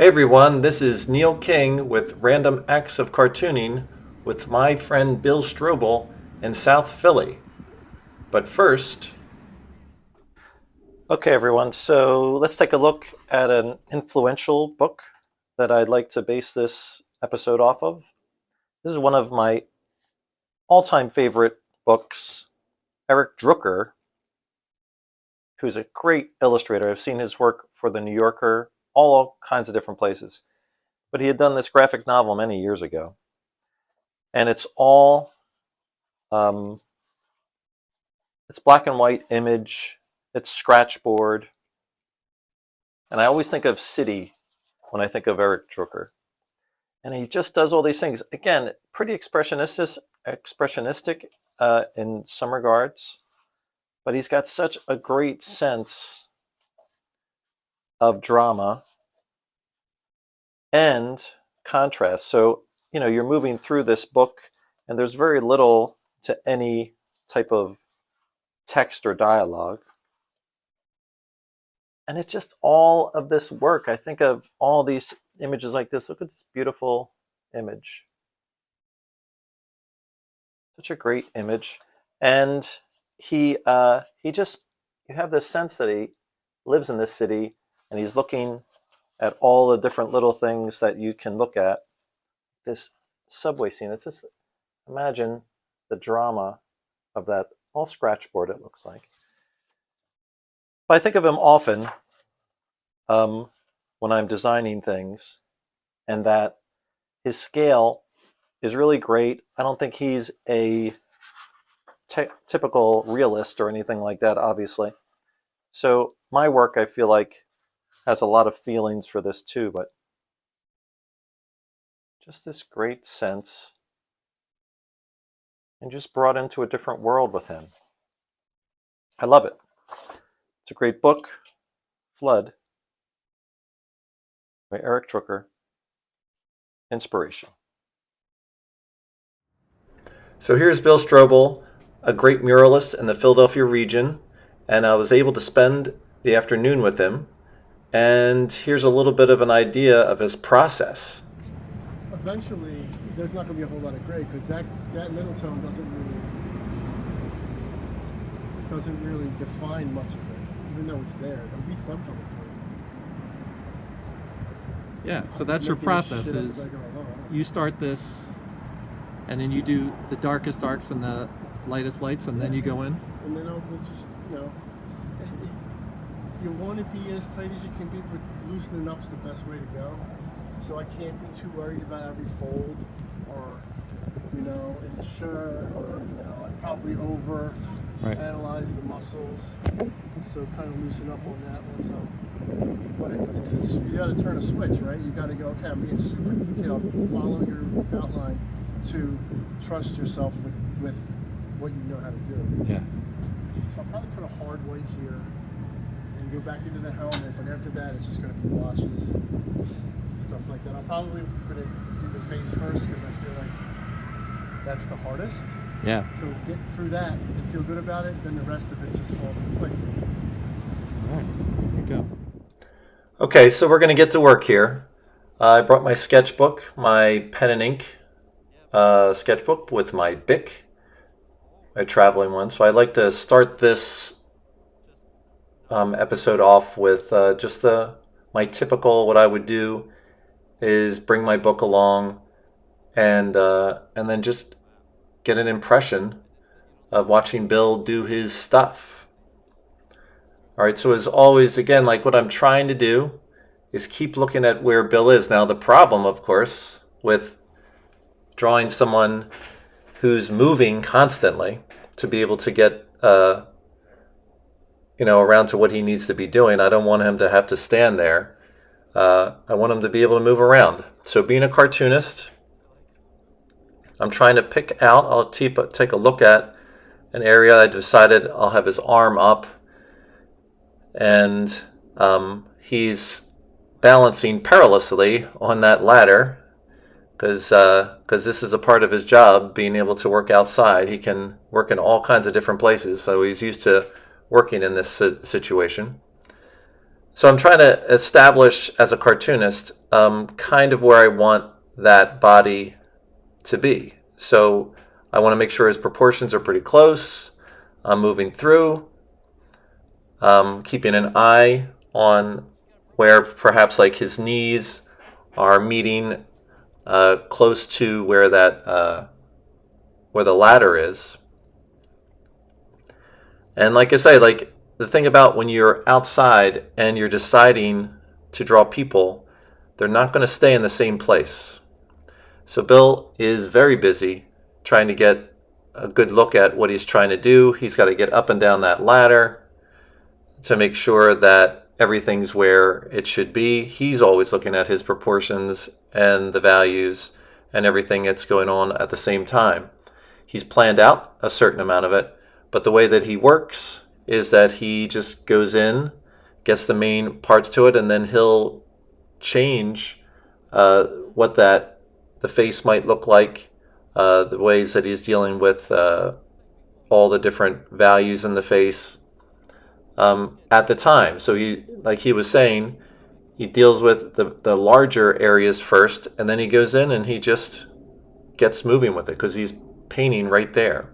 everyone, this is Neil King with Random Acts of Cartooning with my friend Bill Strobel in South Philly. But first... Okay everyone, so let's take a look at an influential book that I'd like to base this episode off of. This is one of my all-time favorite books. Eric Drooker, who's a great illustrator. I've seen his work for The New Yorker, all kinds of different places. But he had done this graphic novel many years ago. And it's all, it's black and white image, it's scratchboard. And I always think of City when I think of Eric Drooker. And he just does all these things. Again, pretty expressionistic in some regards. But he's got such a great sense of drama and contrast. So, you're moving through this book and there's very little to any type of text or dialogue. And it's just all of this work. I think of all these images like this. Look at this beautiful image. Such a great image. And you have this sense that he lives in this city and he's looking at all the different little things that you can look at. This subway scene, it's just, imagine the drama of that, all scratchboard it looks like. But I think of him often when I'm designing things, and that his scale is really great. I don't think he's a typical realist or anything like that, obviously. So my work, I feel like, has a lot of feelings for this too, but just this great sense and just brought into a different world with him. I love it. It's a great book, Flood, by Eric Drooker. Inspiration. So here's Bill Strobel, a great muralist in the Philadelphia region, and I was able to spend the afternoon with him. And here's a little bit of an idea of his process. Eventually, there's not going to be a whole lot of gray because that middle tone doesn't really define much of it, even though it's there. There'll be some color to it. Yeah, so that's your process. Is you start this, and then you do the darkest darks and the lightest lights, and then you go in. And then we'll just you want to be as tight as you can be, but loosening up's the best way to go. So I can't be too worried about every fold, or in the shirt, or I probably over analyze the muscles. So kind of loosen up on that one. So, but it's you got to turn a switch, right? You got to go. Okay, I'm being super detailed. Follow your outline to trust yourself with what you know how to do. Yeah. So I'll probably put a hard white here. Go back into the helmet, but after that it's just going to be washes and stuff like that. I'm probably going to do the face first because I feel like that's the hardest. Yeah. So get through that and feel good about it, then the rest of it just falls into place. All right, here we go. Okay, so we're going to get to work here. I brought my sketchbook, my pen and ink sketchbook with my Bic, my traveling one. So I like to start this episode off with just my typical, what I would do is bring my book along and then just get an impression of watching Bill do his stuff. All right, so as always, again, like what I'm trying to do is keep looking at where Bill is. Now the problem, of course, with drawing someone who's moving constantly to be able to get around to what he needs to be doing. I don't want him to have to stand there. I want him to be able to move around. So being a cartoonist, I'm trying to pick out, I'll take a look at an area. I decided I'll have his arm up and he's balancing perilously on that ladder because this is a part of his job, being able to work outside. He can work in all kinds of different places, so he's used to working in this situation. So I'm trying to establish as a cartoonist kind of where I want that body to be. So I want to make sure his proportions are pretty close. I'm moving through, keeping an eye on where perhaps like his knees are meeting close to where that where the ladder is. And like I say, like the thing about when you're outside and you're deciding to draw people, they're not going to stay in the same place. So Bill is very busy trying to get a good look at what he's trying to do. He's got to get up and down that ladder to make sure that everything's where it should be. He's always looking at his proportions and the values and everything that's going on at the same time. He's planned out a certain amount of it, but the way that he works is that he just goes in, gets the main parts to it, and then he'll change what the face might look like, the ways that he's dealing with all the different values in the face at the time. So he, like he was saying, he deals with the larger areas first, and then he goes in and he just gets moving with it because he's painting right there.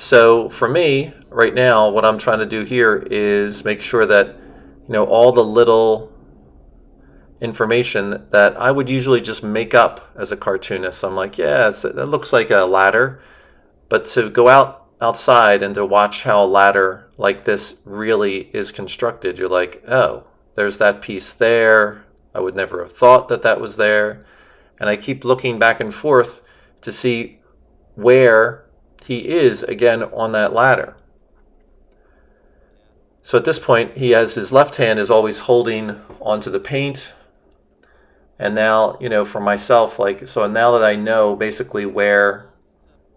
So for me, right now, what I'm trying to do here is make sure that, all the little information that I would usually just make up as a cartoonist. I'm like, yeah, that looks like a ladder. But to go outside and to watch how a ladder like this really is constructed, you're like, oh, there's that piece there. I would never have thought that that was there. And I keep looking back and forth to see where he is again on that ladder. So at this point, he has his left hand is always holding onto the paint. And now, for myself, so now that I know basically where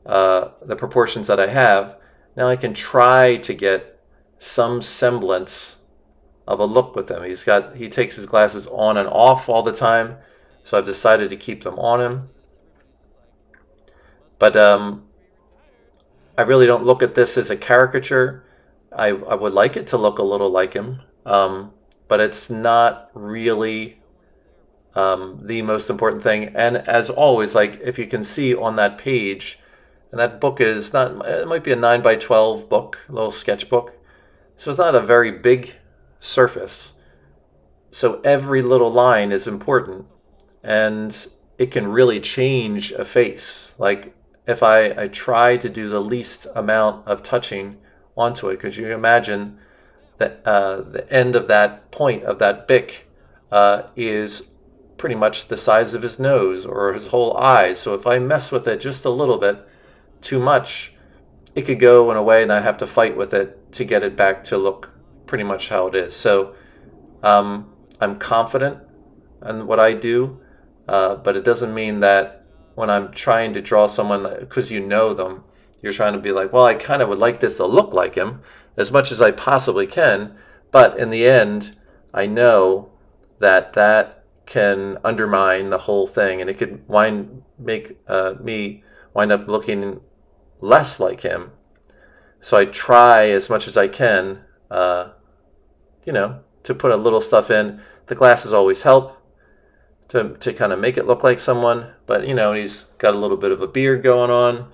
the proportions that I have, now I can try to get some semblance of a look with him. He takes his glasses on and off all the time, so I've decided to keep them on him. But I really don't look at this as a caricature. I would like it to look a little like him, but it's not really the most important thing. And as always, like if you can see on that page, and that book is not, it might be a 9x12 book, a little sketchbook. So it's not a very big surface. So every little line is important, and it can really change a face. Like if I try to do the least amount of touching onto it, because you can imagine that the end of that point of that Bic is pretty much the size of his nose or his whole eyes. So if I mess with it just a little bit too much, it could go in a way and I have to fight with it to get it back to look pretty much how it is. So I'm confident in what I do, but it doesn't mean that when I'm trying to draw someone, because them, you're trying to be like, well, I kind of would like this to look like him as much as I possibly can, but in the end, I know that that can undermine the whole thing, and it could make me wind up looking less like him. So I try as much as I can, to put a little stuff in. The glasses always help to kind of make it look like someone, but he's got a little bit of a beard going on.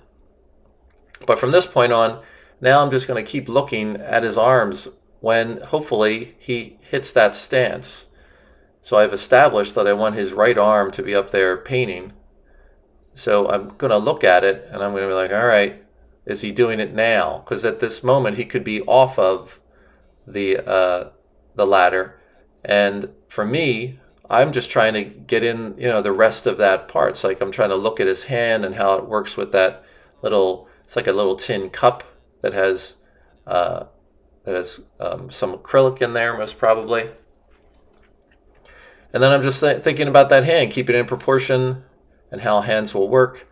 But from this point on, now I'm just going to keep looking at his arms when hopefully he hits that stance. So I've established that I want his right arm to be up there painting. So I'm going to look at it and I'm going to be like, all right, is he doing it now? Because at this moment he could be off of the ladder. And for me, I'm just trying to get in, the rest of that part. It's like I'm trying to look at his hand and how it works with that little, it's like a little tin cup that has some acrylic in there, most probably. And then I'm just thinking about that hand, keep it in proportion, and how hands will work.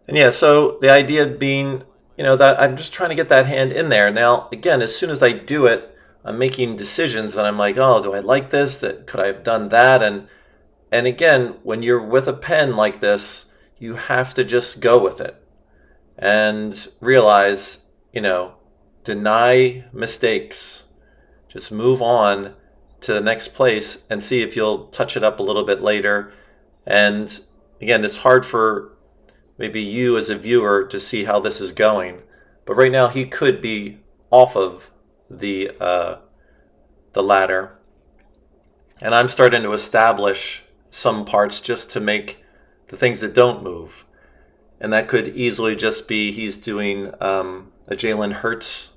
And yeah, so the idea being, that I'm just trying to get that hand in there. Now, again, as soon as I do it, I'm making decisions, and I'm like, oh, do I like this? Could I have done that? And again, when you're with a pen like this, you have to just go with it and realize, deny mistakes. Just move on to the next place and see if you'll touch it up a little bit later. And again, it's hard for maybe you as a viewer to see how this is going. But right now he could be off of the ladder. And I'm starting to establish some parts just to make the things that don't move. And that could easily just be he's doing a Jalen Hurts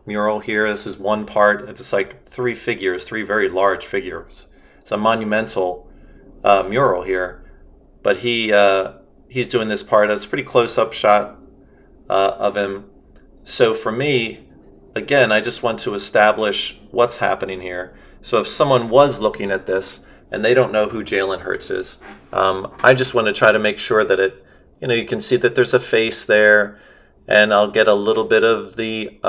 mural here. This is one part. It's like three very large figures. It's a monumental mural here. But he's doing this part. It's a pretty close-up shot of him. So for me, again, I just want to establish what's happening here. So if someone was looking at this and they don't know who Jalen Hurts is, I just want to try to make sure that you can see that there's a face there, and I'll get a little bit of the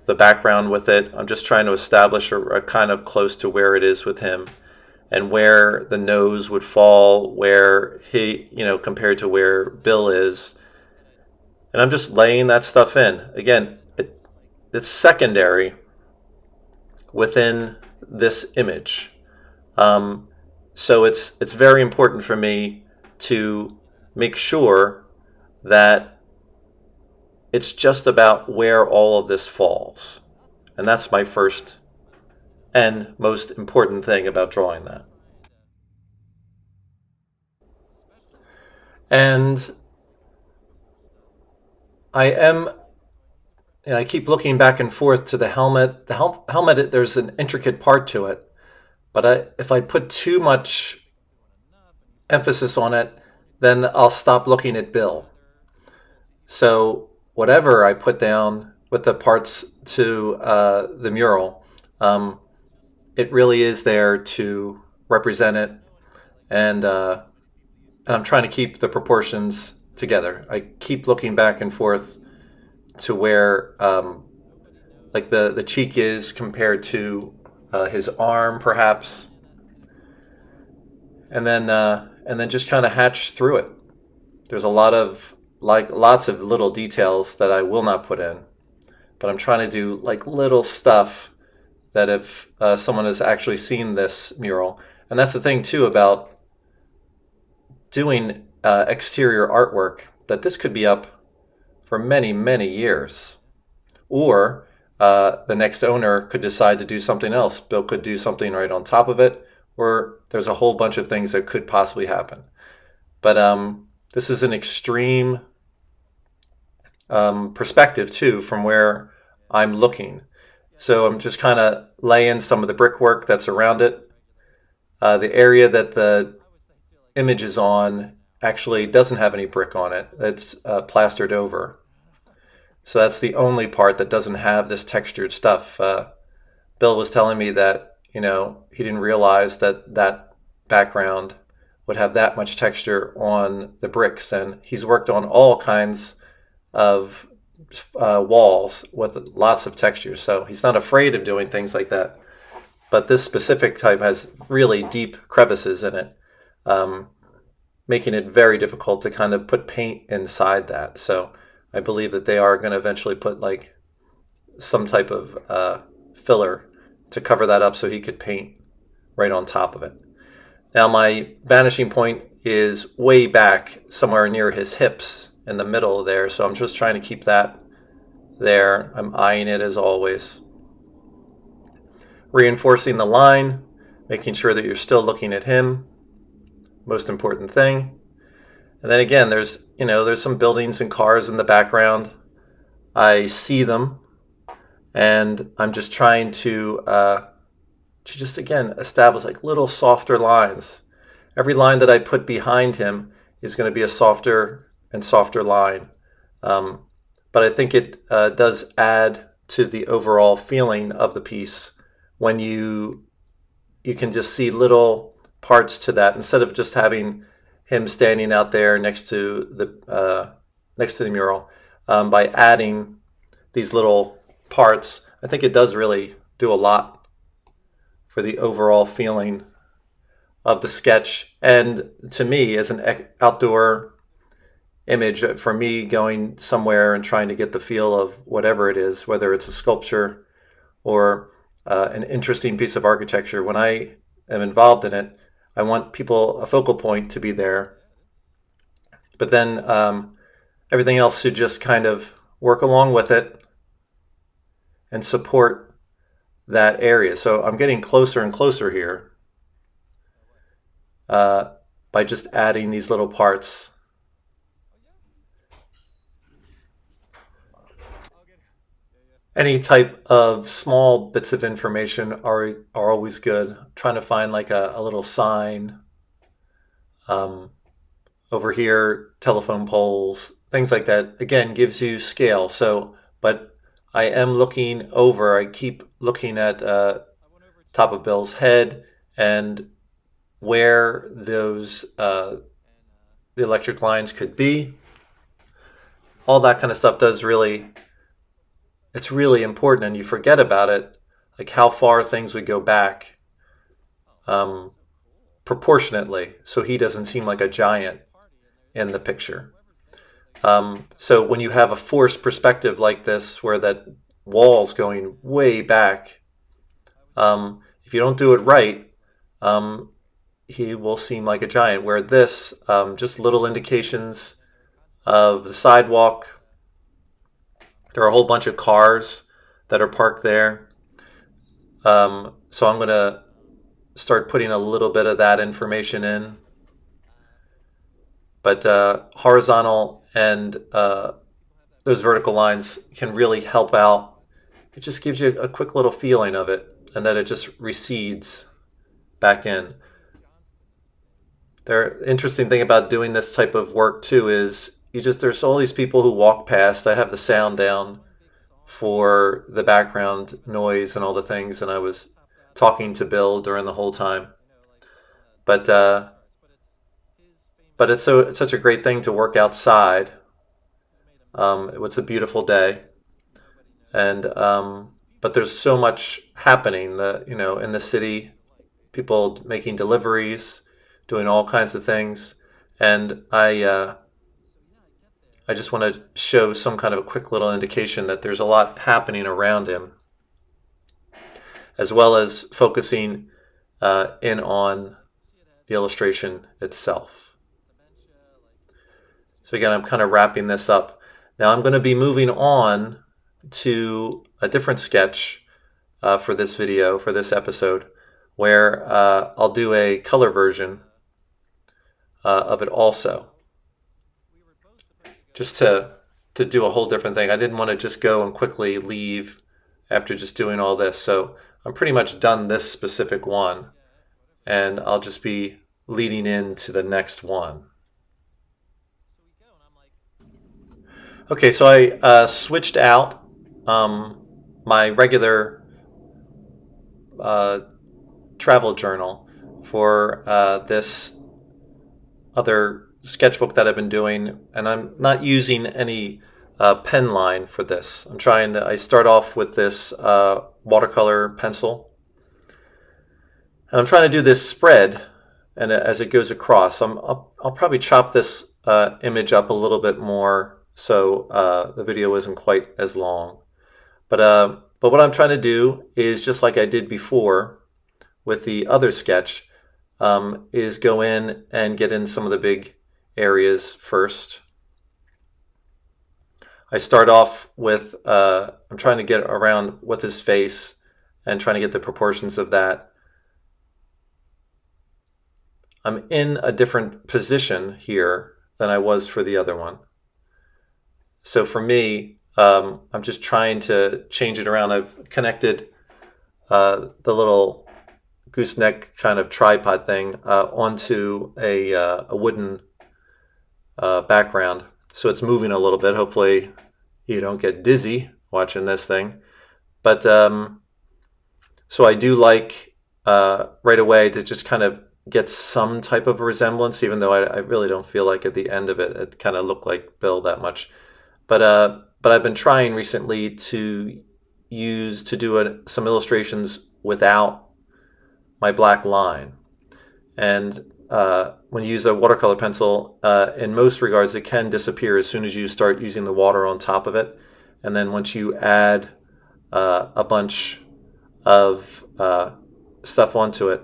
background with it. I'm just trying to establish a kind of close to where it is with him, and where the nose would fall, where he, compared to where Bill is. And I'm just laying that stuff in. Again, it's secondary within this image. So it's very important for me to make sure that it's just about where all of this falls. And that's my first and most important thing about drawing that. And I keep looking back and forth to the helmet. The helmet, there's an intricate part to it, but if I put too much emphasis on it, then I'll stop looking at Bill. So whatever I put down with the parts to the mural, it really is there to represent it, and I'm trying to keep the proportions together. I keep looking back and forth to where like the cheek is compared to his arm, perhaps, and then just kind of hatch through it. There's lots of little details that I will not put in, but I'm trying to do like little stuff that if someone has actually seen this mural, and that's the thing too about doing exterior artwork, that this could be up for many, many years. Or the next owner could decide to do something else. Bill could do something right on top of it, or there's a whole bunch of things that could possibly happen. But this is an extreme perspective too, from where I'm looking. So I'm just kind of laying some of the brickwork that's around it. The area that the image is on actually doesn't have any brick on it. It's plastered over. So that's the only part that doesn't have this textured stuff. Bill was telling me that, he didn't realize that background would have that much texture on the bricks. And he's worked on all kinds of walls with lots of textures. So he's not afraid of doing things like that. But this specific type has really deep crevices in it, making it very difficult to kind of put paint inside that. So I believe that they are going to eventually put like some type of filler to cover that up so he could paint right on top of it. Now my vanishing point is way back somewhere near his hips in the middle there, so I'm just trying to keep that there. I'm eyeing it as always. Reinforcing the line, making sure that you're still looking at him. Most important thing. And then again, there's some buildings and cars in the background. I see them, and I'm just trying to just again establish like little softer lines. Every line that I put behind him is going to be a softer and softer line. But I think it does add to the overall feeling of the piece when you can just see little parts to that instead of just having him standing out there next to the mural. By adding these little parts, I think it does really do a lot for the overall feeling of the sketch. And to me, as an outdoor image, for me going somewhere and trying to get the feel of whatever it is, whether it's a sculpture or an interesting piece of architecture, when I am involved in it, I want people, a focal point to be there. But then everything else should just kind of work along with it and support that area. So I'm getting closer and closer here by just adding these little parts. Any type of small bits of information are always good. I'm trying to find like a little sign. Over here, telephone poles, things like that. Again, gives you scale. So, but I am looking over. I keep looking at top of Bill's head and where those the electric lines could be. All that kind of stuff it's really important, and you forget about it, like how far things would go back proportionately, so he doesn't seem like a giant in the picture. So when you have a forced perspective like this, where that wall's going way back, if you don't do it right, he will seem like a giant. Where this, just little indications of the sidewalk. There are a whole bunch of cars that are parked there. So I'm going to start putting a little bit of that information in. But horizontal and those vertical lines can really help out. It just gives you a quick little feeling of it, and then it just recedes back in. The interesting thing about doing this type of work too is there's all these people who walk past. I have the sound down for the background noise and all the things, and I was talking to Bill during the whole time. But it's such a great thing to work outside. It's a beautiful day, and but there's so much happening. In the city, people making deliveries, doing all kinds of things, and I just want to show some kind of a quick little indication that there's a lot happening around him, as well as focusing in on the illustration itself. So again, I'm kind of wrapping this up. Now I'm going to be moving on to a different sketch for this video, for this episode, where I'll do a color version of it also. Just to do a whole different thing. I didn't want to just go and quickly leave after just doing all this. So I'm pretty much done this specific one, and I'll just be leading into the next one. Okay, so I switched out my regular travel journal for this other sketchbook that I've been doing, and I'm not using any pen line for this. I start off with this watercolor pencil, and I'm trying to do this spread, and as it goes across, I'll probably chop this image up a little bit more, so the video isn't quite as long. But what I'm trying to do is, just like I did before with the other sketch, is go in and get in some of the big areas first. I start off with, I'm trying to get around with his face and trying to get the proportions of that. I'm in a different position here than I was for the other one. So for me, I'm just trying to change it around. I've connected the little gooseneck kind of tripod thing onto a wooden background, so it's moving a little bit. Hopefully you don't get dizzy watching this thing, but so I do like right away to just kind of get some type of resemblance, even though I really don't feel like at the end of it kind of looked like Bill that much. But I've been trying recently to do some illustrations without my black line. And when you use a watercolor pencil, in most regards, it can disappear as soon as you start using the water on top of it. And then once you add a bunch of stuff onto it,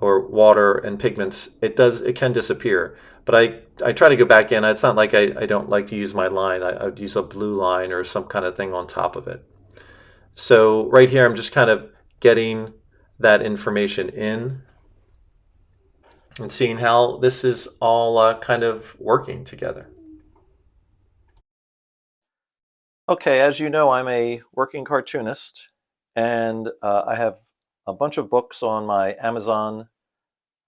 or water and pigments, it can disappear. But I try to go back in. It's not like I don't like to use my line. I would use a blue line or some kind of thing on top of it. So right here, I'm just kind of getting that information in and seeing how this is all kind of working together. Okay, as you know, I'm a working cartoonist, and I have a bunch of books on my Amazon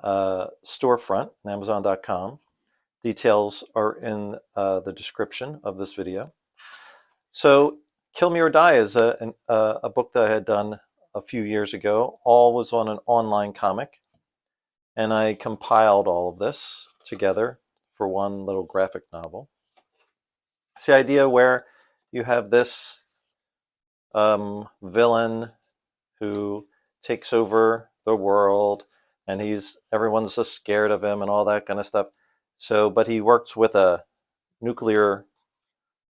storefront, Amazon.com. Details are in the description of this video. So, Kill Me or Die is a book that I had done a few years ago. All was on an online comic, and I compiled all of this together for one little graphic novel. It's the idea where you have this villain who takes over the world, and everyone's just scared of him and all that kind of stuff. So, but he works with the nuclear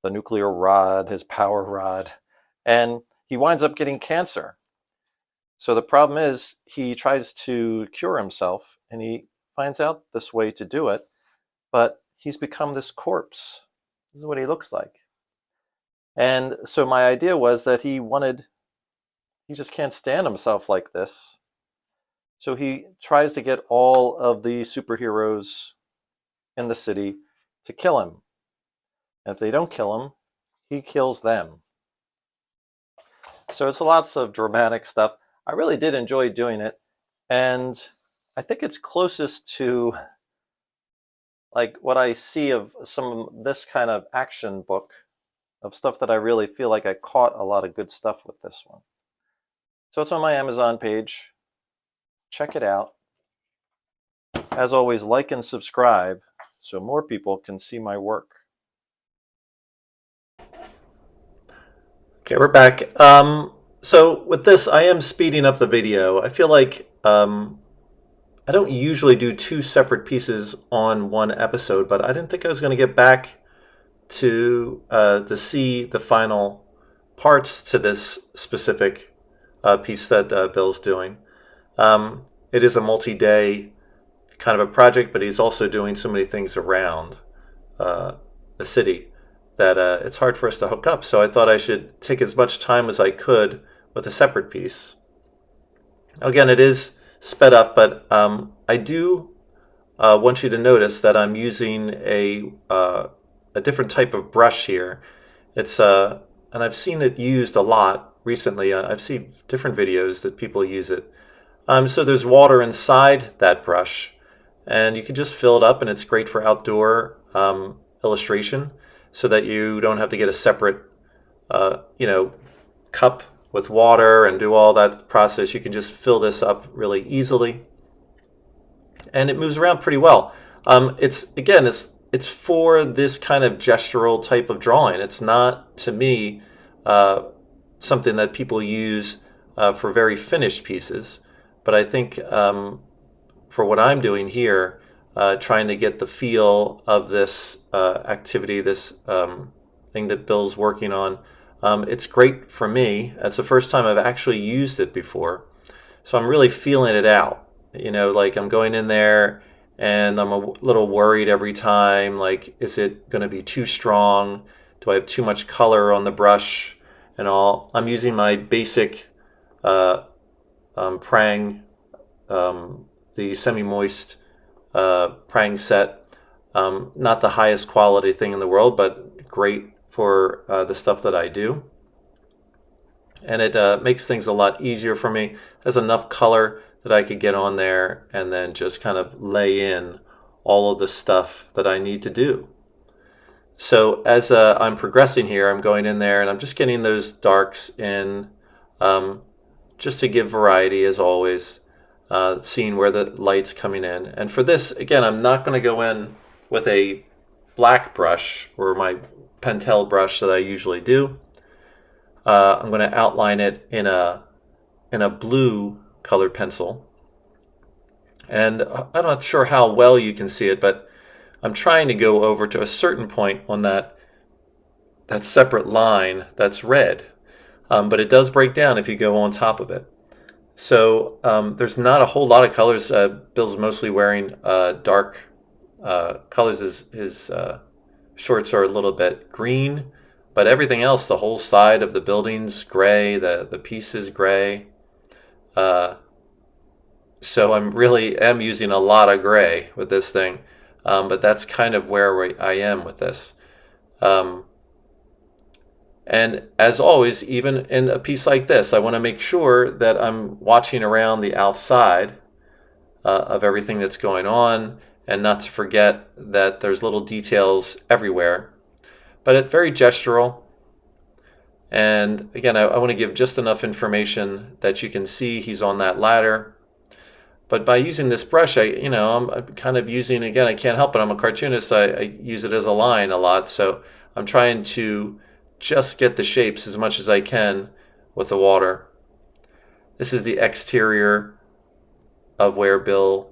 rod, his power rod, and he winds up getting cancer. So the problem is he tries to cure himself, and he finds out this way to do it, but he's become this corpse. This is what he looks like. And so my idea was that he just can't stand himself like this. So he tries to get all of the superheroes in the city to kill him. And if they don't kill him, he kills them. So it's lots of dramatic stuff. I really did enjoy doing it. And I think it's closest to like what I see of some of this kind of action book, of stuff that I really feel like I caught a lot of good stuff with this one. So it's on my Amazon page. Check it out. As always, like and subscribe so more people can see my work. Okay, we're back. So with this, I am speeding up the video. I feel like I don't usually do two separate pieces on one episode, but I didn't think I was going to get back to see the final parts to this specific piece that Bill's doing. It is a multi-day kind of a project, but he's also doing so many things around the city that it's hard for us to hook up. So I thought I should take as much time as I could with a separate piece. Again, it is sped up, but I do want you to notice that I'm using a different type of brush here. It's and I've seen it used a lot recently. I've seen different videos that people use it. So there's water inside that brush, and you can just fill it up, and it's great for outdoor illustration, so that you don't have to get a separate, cup with water and do all that process. You can just fill this up really easily, and it moves around pretty well. It's for this kind of gestural type of drawing. It's not, to me, something that people use for very finished pieces. But I think for what I'm doing here, trying to get the feel of this activity, this thing that Bill's working on, it's great for me. It's the first time I've actually used it before. So I'm really feeling it out. Like I'm going in there and I'm a little worried every time, like, is it going to be too strong? Do I have too much color on the brush and all? I'm using my basic Prang, the semi-moist Prang set. Not the highest quality thing in the world, but great for the stuff that I do. And it makes things a lot easier for me. There's enough color that I could get on there and then just kind of lay in all of the stuff that I need to do. So as I'm progressing here, I'm going in there and I'm just getting those darks in, just to give variety, as always, seeing where the light's coming in. And for this, again, I'm not going to go in with a black brush or my Pentel brush that I usually do. I'm going to outline it in a blue colored pencil, And I'm not sure how well you can see it, but I'm trying to go over to a certain point on that separate line that's red. But it does break down if you go on top of it. So there's not a whole lot of colors. Bill's mostly wearing dark colors. His shorts are a little bit green, but everything else, the whole side of the building's gray, the piece is gray. Uh, so I'm really am using a lot of gray with this thing, but that's kind of where I am with this. Um, and as always, even in a piece like this, I want to make sure that I'm watching around the outside of everything that's going on, and not to forget that there's little details everywhere. But it's very gestural. And again, I want to give just enough information that you can see he's on that ladder. But by using this brush, I'm kind of using, again, I can't help it. I'm a cartoonist. I use it as a line a lot. So I'm trying to just get the shapes as much as I can with the water. This is the exterior of where Bill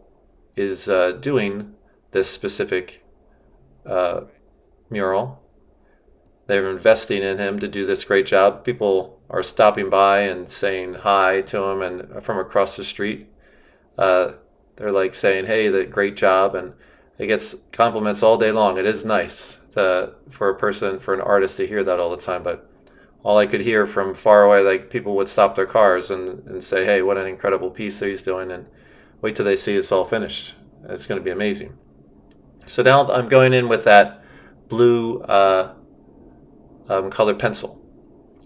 is doing this specific mural. They're investing in him to do this great job. People are stopping by and saying hi to him, and from across the street, they're like saying, "Hey, the great job," and he gets compliments all day long. It is nice for an artist to hear that all the time. But all I could hear from far away, like people would stop their cars and say, "Hey, what an incredible piece that he's doing," and wait till they see it's all finished. It's going to be amazing. So now I'm going in with that blue colored pencil.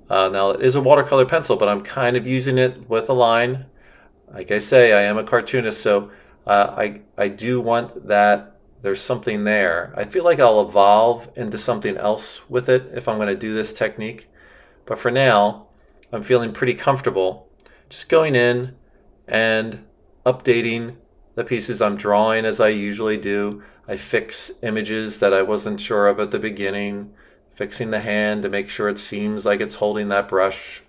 Now it is a watercolor pencil, but I'm kind of using it with a line. Like I say, I am a cartoonist, so I do want that there's something there. I feel like I'll evolve into something else with it if I'm going to do this technique. But for now, I'm feeling pretty comfortable just going in and updating the pieces I'm drawing as I usually do. I fix images that I wasn't sure of at the beginning, fixing the hand to make sure it seems like it's holding that brush,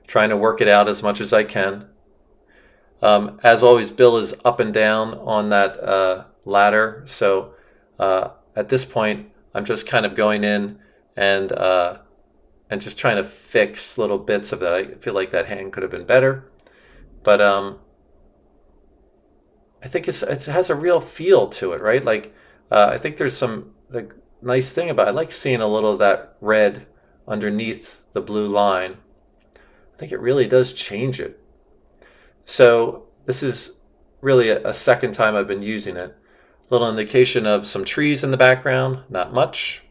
trying to work it out as much as I can. As always, Bill is up and down on that ladder, so at this point, I'm just kind of going in and just trying to fix little bits of that. I feel like that hand could have been better, but I think it has a real feel to it, right? Like I think there's some the nice thing about it. I like seeing a little of that red underneath the blue line. I think it really does change it. So this is really a second time I've been using it. A little indication of some trees in the background, not much.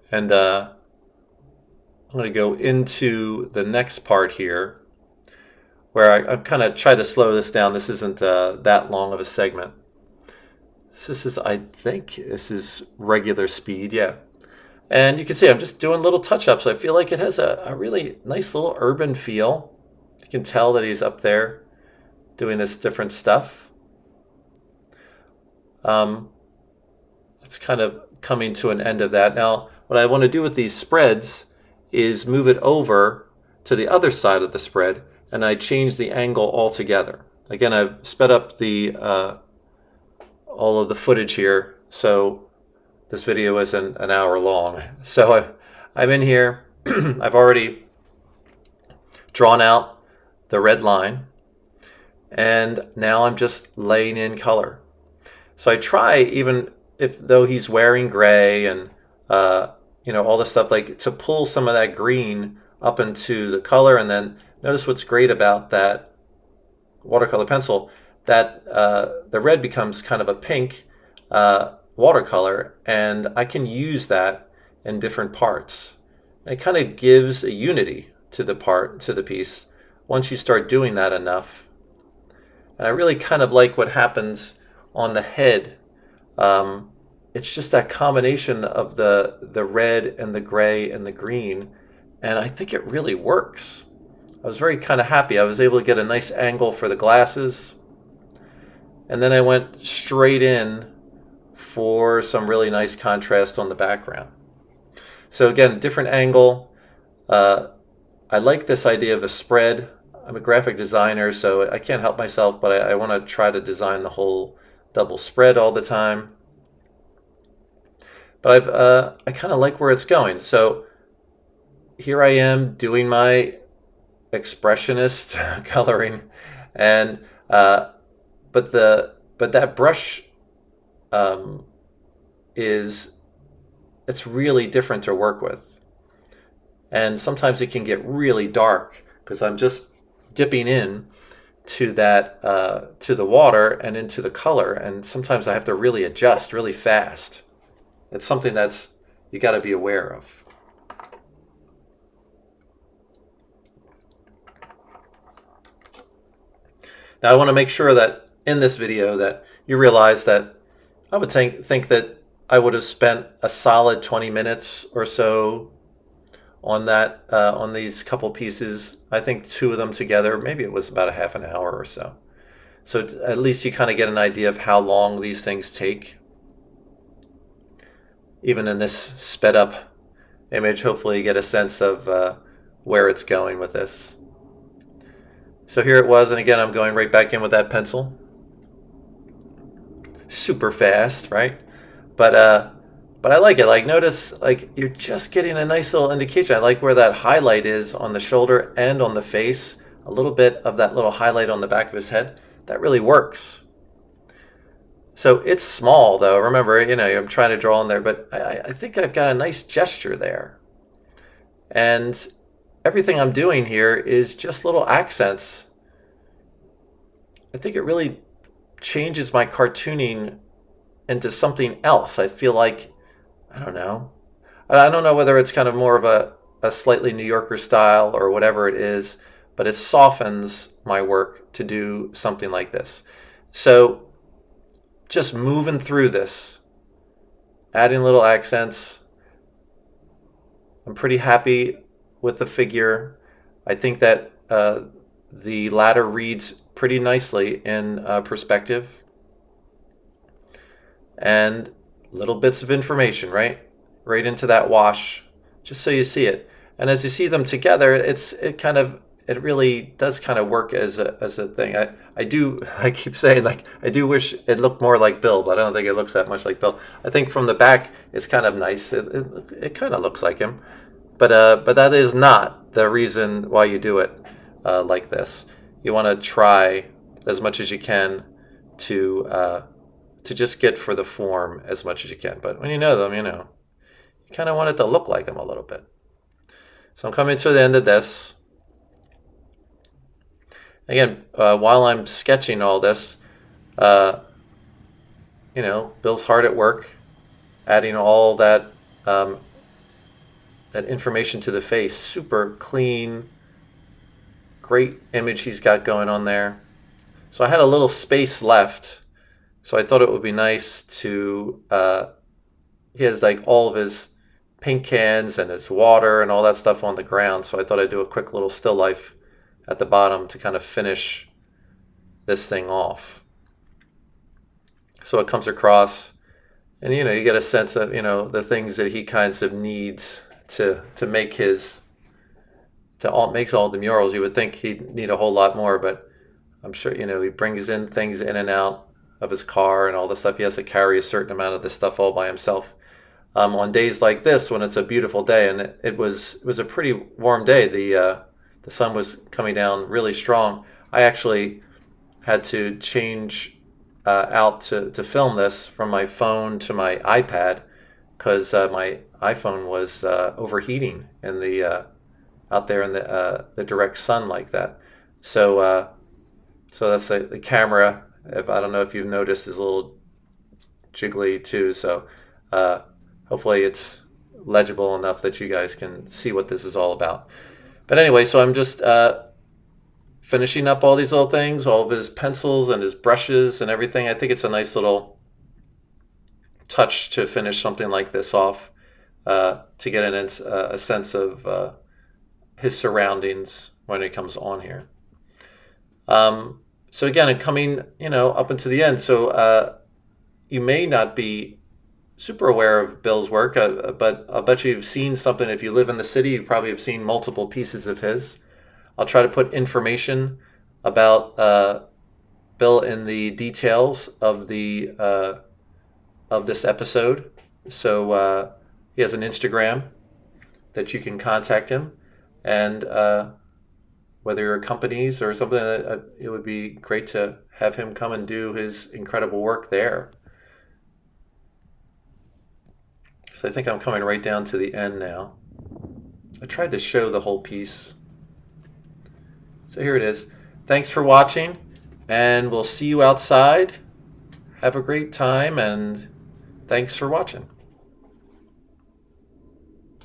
And I'm going to go into the next part here, where I'm kind of trying to slow this down. This isn't that long of a segment. I think this is regular speed, yeah. And you can see I'm just doing little touch-ups. I feel like it has a really nice little urban feel. You can tell that he's up there doing this different stuff. It's kind of coming to an end of that. Now, what I want to do with these spreads is move it over to the other side of the spread, and I change the angle altogether. Again, I've sped up the all of the footage here, so this video isn't an hour long. So I'm in here. I've already drawn out the red line, and now I'm just laying in color. So I try, even though he's wearing gray and all this stuff, like to pull some of that green up into the color. And then notice what's great about that watercolor pencil, that the red becomes kind of a pink watercolor, and I can use that in different parts. And it kind of gives a unity to the piece once you start doing that enough. And I really kind of like what happens on the head. It's just that combination of the red and the gray and the green, and I think it really works. I was very kind of happy. I was able to get a nice angle for the glasses, and then I went straight in for some really nice contrast on the background. So again, different angle. I like this idea of a spread. I'm a graphic designer, so I can't help myself, but I want to try to design the whole double spread all the time. But I kind of like where it's going. So here I am doing my expressionist coloring, and but that brush um, is it's really different to work with, and sometimes it can get really dark because I'm just dipping in to that to the water and into the color, and sometimes I have to really adjust really fast. It's something that's you got to be aware of. Now I want to make sure that in this video that you realize that I would think that I would have spent a solid 20 minutes or so on that on these couple pieces. I think two of them together, maybe it was about a half an hour or so. So at least you kind of get an idea of how long these things take. Even in this sped up image, hopefully you get a sense of where it's going with this. So here it was, and again I'm going right back in with that pencil. Super fast, right? But I like it. Like, notice, like, you're just getting a nice little indication. I like where that highlight is on the shoulder and on the face. A little bit of that little highlight on the back of his head. That really works. So it's small, though. Remember, I'm trying to draw in there, but I think I've got a nice gesture there. And everything I'm doing here is just little accents. I think it really changes my cartooning into something else. I feel like, I don't know whether it's kind of more of a slightly New Yorker style or whatever it is, but it softens my work to do something like this. So just moving through this, adding little accents. I'm pretty happy with the figure. I think that the ladder reads pretty nicely in perspective. And little bits of information, right into that wash, just so you see it. And as you see them together, it really does kind of work as a thing. I keep saying, like, I do wish it looked more like Bill, but I don't think it looks that much like Bill. I think from the back it's kind of nice. It kind of looks like him, but that is not the reason why you do it like this. You want to try as much as you can to just get for the form as much as you can. But when you know them, you kind of want it to look like them a little bit. So I'm coming to the end of this. Again, while I'm sketching all this, Bill's hard at work, adding all that that information to the face. Super clean, great image he's got going on there. So I had a little space left, so I thought it would be nice to. He has like all of his paint cans and his water and all that stuff on the ground, so I thought I'd do a quick little still life at the bottom to kind of finish this thing off. So it comes across, and you get a sense of the things that he kinds of needs to make makes all the murals. You would think he'd need a whole lot more, but I'm sure he brings in things in and out of his car and all the stuff. He has to carry a certain amount of this stuff all by himself. On days like this, when it's a beautiful day, and it was a pretty warm day, the sun was coming down really strong. I actually had to change out to film this from my phone to my iPad because my iPhone was overheating in the out there in the direct sun like that. So that's the camera. I don't know if you've noticed, is a little jiggly too. So hopefully it's legible enough that you guys can see what this is all about. But anyway, so I'm just finishing up all these little things, all of his pencils and his brushes and everything. I think it's a nice little touch to finish something like this off, to get a sense of his surroundings when it comes on here. So again, coming up into the end, so you may not be super aware of Bill's work, but I'll bet you've seen something. If you live in the city, you probably have seen multiple pieces of his. I'll try to put information about Bill in the details of this episode. So he has an Instagram that you can contact him, and whether you're companies or something, it would be great to have him come and do his incredible work there. So I think I'm coming right down to the end now. I tried to show the whole piece. So here it is. Thanks for watching, and we'll see you outside. Have a great time, and thanks for watching.